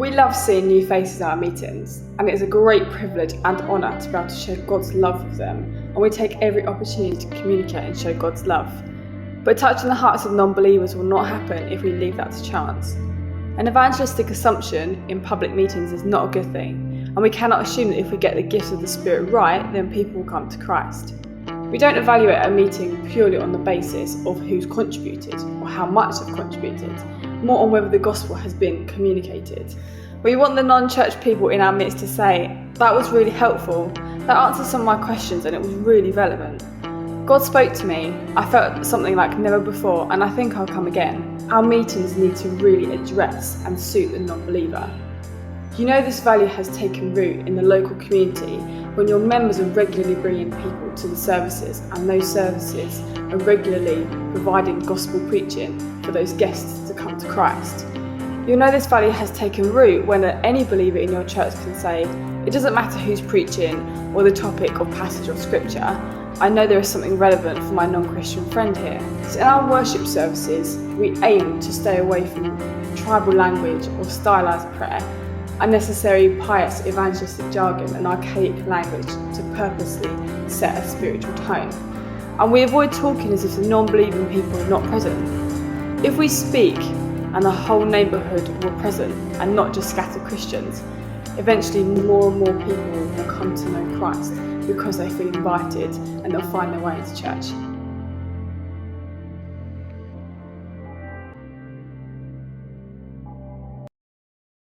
We love seeing new faces at our meetings, and it is a great privilege and honour to be able to share God's love with them, and we take every opportunity to communicate and show God's love. But touching the hearts of non-believers will not happen if we leave that to chance. An evangelistic assumption in public meetings is not a good thing, and we cannot assume that if we get the gifts of the Spirit right, then people will come to Christ. We don't evaluate a meeting purely on the basis of who's contributed or how much they've contributed, more on whether the gospel has been communicated. We want the non-church people in our midst to say, "That was really helpful, that answered some of my questions and it was really relevant. God spoke to me, I felt something like never before and I think I'll come again." Our meetings need to really address and suit the non-believer. You know this value has taken root in the local community when your members are regularly bringing people to the services, and those services are regularly providing gospel preaching for those guests to come to Christ. You'll know this value has taken root when any believer in your church can say, "It doesn't matter who's preaching or the topic or passage of scripture, I know there is something relevant for my non-Christian friend here." So in our worship services, we aim to stay away from tribal language or stylized prayer, unnecessary pious evangelistic jargon and archaic language to purposely set a spiritual tone. And we avoid talking as if the non-believing people are not present. If we speak and the whole neighbourhood were present and not just scattered Christians, eventually more and more people will come to know Christ because they feel invited and they'll find their way into church.